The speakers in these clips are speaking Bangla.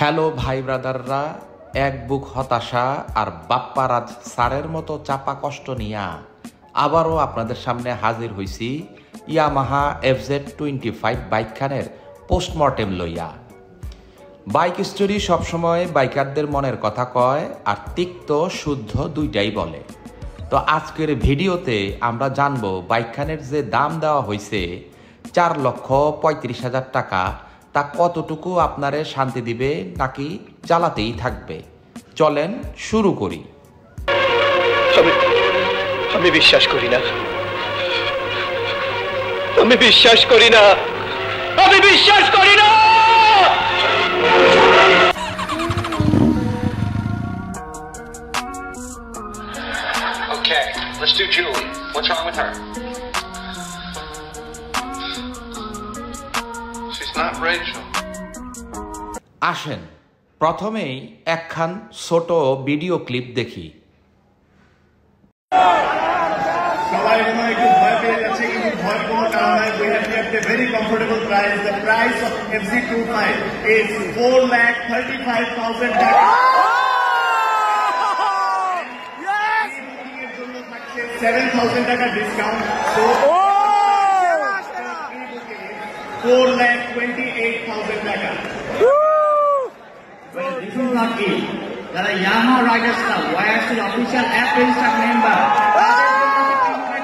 হ্যালো ভাই ব্রাদাররা, এক বুক হতাশা আর বাপ্পারাজ সারের মতো চাপা কষ্ট নিয়া আবারও আপনাদের সামনে হাজির হইছি ইয়ামাহা FZ25 বাইকখানের পোস্টমর্টেম লইয়া। বাইক স্টোরি সবসময় বাইকারদের মনের কথা কয় আর তিক্ত শুদ্ধ দুইটাই বলে। তো আজকের ভিডিওতে আমরা জানবো বাইকখানের যে দাম দেওয়া হয়েছে 4,35,000 টাকা, তা কতটুকু আপনারে শান্তি দিবে নাকি চালাতেই থাকবে। চলেন শুরু করি। আমি বিশ্বাস করি না, আমি বিশ্বাস করি না, আমি বিশ্বাস করি না। Okay, let's do Julie. What's wrong with her? She's not Rachel. আসেন প্রথমেই একখান ছোট ভিডিও ক্লিপ দেখি। সবাই মনে একটু ভয় পেয়ে যাচ্ছে, কিন্তু ভয় কোনো কারণ নাই। We have kept a very comfortable price. The price of FZ25 is 4,35,000 টাকা। 7,000 টাকা ডিসকাউন্ট, so 4,28,000 টাকা। Well, this is not it. There are Yamaha Riders Club, YRC official app registered member. তাদের জন্য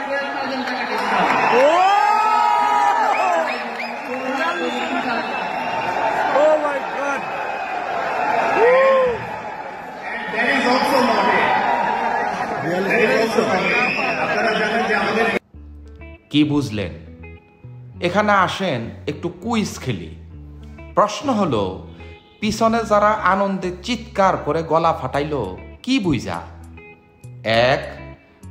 12,000 টাকা discount. Oh my God! And there is also not it. There is also not it. আপনারা জানেন যে আমাদের কি বুঝলেন? এখানে আসেন একটু কুইজ খেলি। প্রশ্ন হলো, পিছনে যারা আনন্দে চিৎকার করে গলা ফাটাইলো কি বুঝা? এক,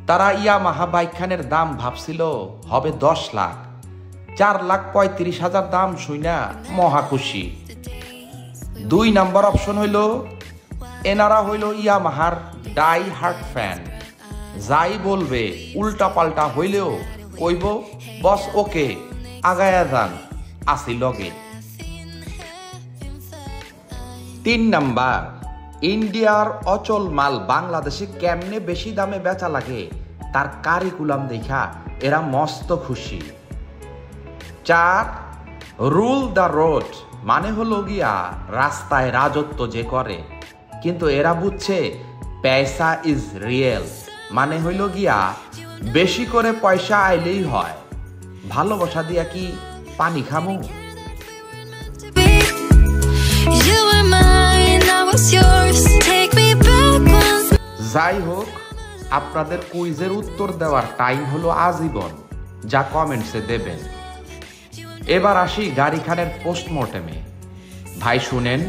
তারা ইয়ামাহা বাইকখানের দাম ভাবছিল হবে 10 লাখ, 4,35,000 দাম শুইনা মহা খুশি। 2 নাম্বার অপশন হইল, এনারা হইল ইয়ামাহার ডাই হার্ট ফ্যান, যাই বলবে উল্টা পাল্টা হইলেও কইব বস ওকে, আগায়া যান, আসি লগে। 3 নাম্বার, ইন্ডিয়ার অচল মাল বাংলাদেশে কেমনে বেশি দামে বেচা লাগে তার কারিকুলাম দেখা এরা মস্ত খুশি। 4, রুল দ্য রোড মানে হলো গিয়া রাস্তায় রাজত্ব যে করে, কিন্তু এরা বুঝছে পয়সা ইজ রিয়েল মানে হইল গিয়া বেশি করে পয়সা আইলেই হয়, ভালোবাসা দিয়া কি পানি খামু? যাই হোক, আপনাদের কুইজের উত্তর দেওয়ার টাইম হলো আজীবন, যা কমেন্টসে দেবেন। এবার আসি গাড়িখানের পোস্টমর্টেমে। ভাই শুনেন,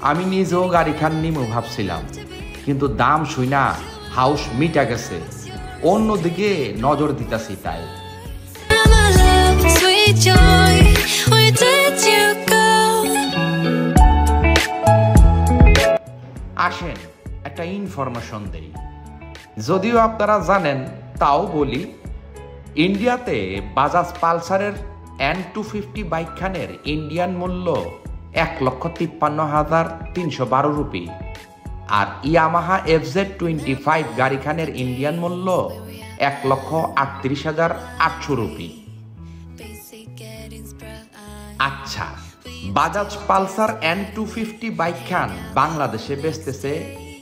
আমি নিজেও গাড়িখান নিমু ভাবছিলাম, কিন্তু দাম শুইনা হাউস মিটা গেছে, অন্যদিকে নজর দিতাছি তাই। আসেন একটা ইনফরমেশন দেই, যদিও আপনারা জানেন তাও বলি। ইন্ডিয়াতে বাজাজ পালসারের N250 বাইকখানের ইন্ডিয়ান মূল্য 1,53,312 রুপি, আর ইয়ামাহা FZ25 গাড়িখানের ইন্ডিয়ান মূল্য 1,38,800 রুপি। আচ্ছা, বাজাজ পালসার N250 বাইকখান বাংলাদেশে বেচতেছে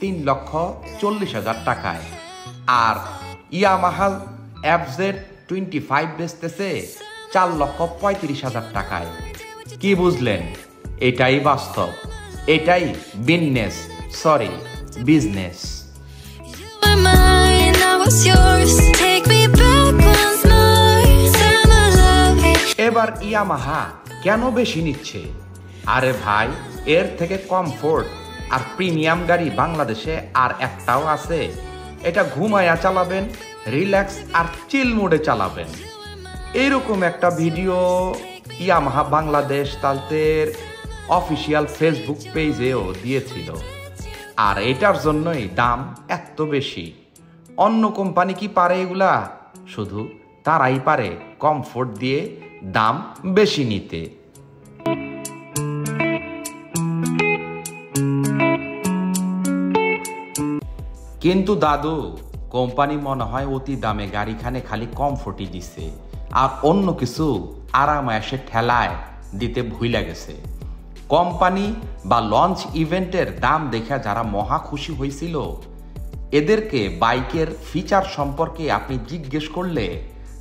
3,40,000 টাকায়, আর ইয়ামাহা FZ25 বেচতেছে 4,35,000 টাকায়। কি বুঝলেন? এটাই বাস্তব, এটাই বিজনেস। এবার ইয়ামাহা কেন বেশি নিচ্ছে? আরে ভাই, এর থেকে কমফোর্ট আর প্রিমিয়াম গাড়ি বাংলাদেশে আর একটাও আছে। এটা ঘুমায়া চালাবেন, রিল্যাক্স আর চিল মোডে চালাবেন। এইরকম একটা ভিডিও ইয়ামাহা বাংলাদেশ তালতের অফিসিয়াল ফেসবুক পেজেও দিয়েছিল, আর এটার জন্যই দাম এত বেশি। অন্য কোম্পানি কি পারে এগুলা? শুধু তারাই পারে কমফোর্ট দিয়ে দাম বেশি নিতে। কিন্তু দাদু, কোম্পানি মনে হয় অতি দামে গাড়িখানে খালি কমফোর্টই দিছে, আর অন্য কিছু আরামায়েশে ঠেলায় দিতে ভুইলা গেছে। কোম্পানি বা লঞ্চ ইভেন্টের দাম দেখে যারা মহা খুশি হয়েছিল, এদেরকে বাইকের ফিচার সম্পর্কে আপনি জিজ্ঞেস করলে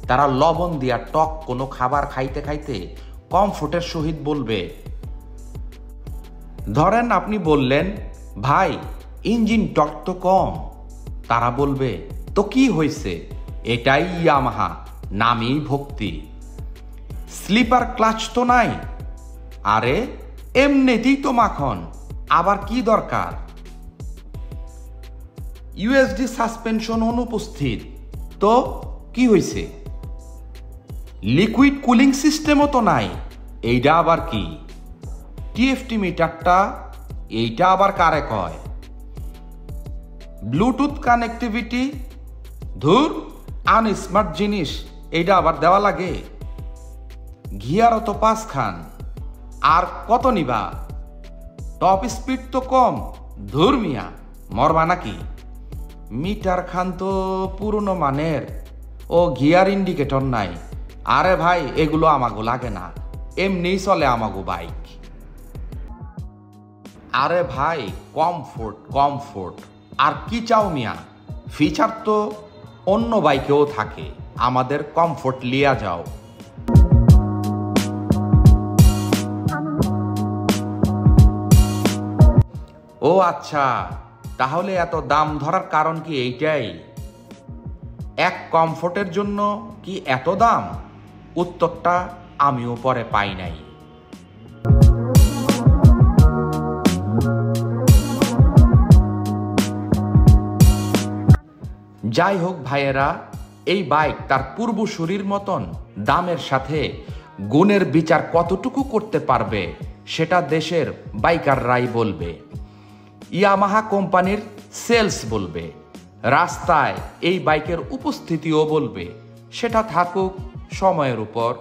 তারা লবণ দিয়া টক কোনো খাবার খাইতে খাইতে কমফোর্টের সহিত বলবে। ধরেন আপনি বললেন, ভাই ইঞ্জিন টক তো কম, তারা বলবে তো কি হয়েছে, এটাই ইয়ামাহা, নামেই ভক্তি। স্লিপার ক্লাচ তো নাই, আরে এমনিতেই তো মাখন, আবার কি দরকার। ইউএসডি সাসপেনশন অনুপস্থিত, তো কি হয়েছে। লিকুইড কুলিং সিস্টেমও তো নাই, এইটা আবার কি। টিএফটি মিটারটা, এইটা আবার কারে কয়। ব্লুটুথ কানেক্টিভিটি, ধুর আনস্মার্ট জিনিস, এইটা আবার দেওয়া লাগে। গিয়ারও তো 5 খান, আর কত নিবা। টপ স্পিড তো কম, ধুর মিয়া মরবা নাকি। মিটার খান তো পুরনো মানের, ও গিয়ার ইন্ডিকেটর নাই। আরে ভাই এগুলো আমাগো লাগে না, এমনিই চলে আমাগো বাইক। আরে ভাই কমফোর্ট কমফোর্ট, আর কি চাও মিয়া, ফিচার তো অন্য বাইকেও থাকে, আমাদের কমফোর্ট লিয়া যাও। ও আচ্ছা, তাহলে এত দাম ধরার কারণ কি এইটাই? এক কমফোর্টের জন্য কি এত দাম? উত্তরটা আমিও পরে পাই নাই। যাই হোক ভাইয়েরা, এই বাইক তার পূর্বসূরির মতন দামের সাথে গুণের বিচার কতটুকু করতে পারবে সেটা দেশের বাইকাররাই বলবে, ইয়ামাহা কোম্পানির সেলস বলবে, রাস্তায় এই বাইকের উপস্থিতিও বলবে। সেটা থাকুক সময়ের উপর।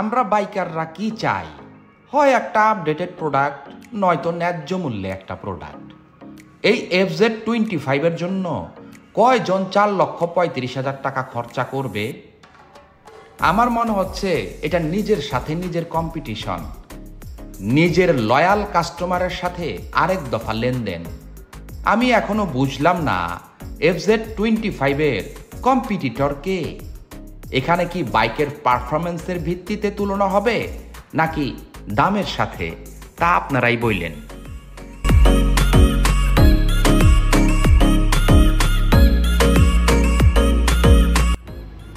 আমরা বাইকাররা কি চাই? হয় একটা আপডেটেড প্রোডাক্ট, নয়তো ন্যায্য মূল্যে একটা প্রোডাক্ট। এই FZ25 জন্য কয়জন 4,35,000 টাকা খরচা করবে? আমার মনে হচ্ছে এটা নিজের সাথে নিজের কম্পিটিশন, নিজের লয়াল কাস্টমারের সাথে আরেক দফা লেনদেন। আমি এখনো বুঝলাম না FZ25 কম্পিটিটর কে। এখানে কি বাইকের পারফরমেন্সের ভিত্তিতে তুলনা হবে নাকি দামের সাথে, তা আপনারাই বললেন।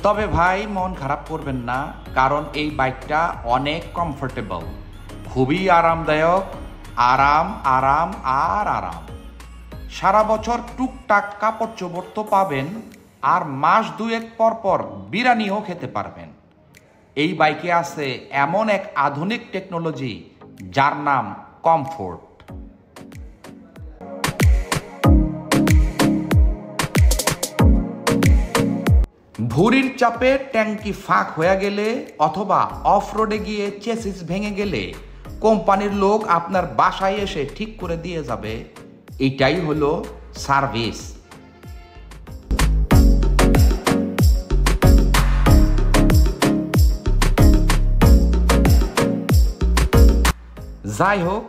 তবে ভাই মন খারাপ করবেন না, কারণ এই বাইকটা অনেক কমফোর্টেবল, খুবই আরামদায়ক, আরাম আরাম আর আরাম। সারা বছর টুকটাক কাপড় চোপড় তো পাবেন, আর মাস 2-1 পর পর বিরিয়ানিও খেতে পারবেন। এই বাইকে আছে এমন এক আধুনিক টেকনোলজি যার নাম কমফোর্ট। ভুঁড়ির চাপে ট্যাঙ্কি ফাঁক হয়ে গেলে অথবা অফ রোডে গিয়ে চেসিস ভেঙে গেলে কোম্পানির লোক আপনার বাসায় এসে ঠিক করে দিয়ে যাবে। এটাই হলো সার্ভিস। যাই হোক,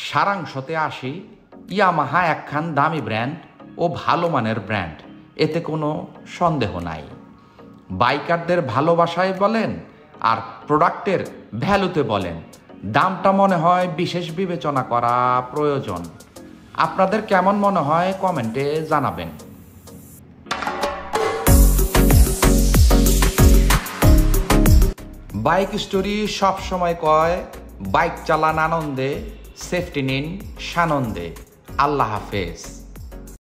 সারাংশতে আসি, ইয়ামাহা একখান দামি ব্র্যান্ড ও ভালো মানের ব্র্যান্ড, এতে কোনো সন্দেহ নাই। বাইকারদের ভালোবাসায় বলেন আর প্রোডাক্টের ভ্যালুতে বলেন, দামটা মনে হয় বিশেষ বিবেচনা করা প্রয়োজন। আপনাদের কেমন মনে হয় কমেন্টে জানাবেন। বাইক স্টোরি সব সময় কয়, বাইক চালান আনন্দে, সেফটি নিন সানন্দে। আল্লাহ হাফেজ।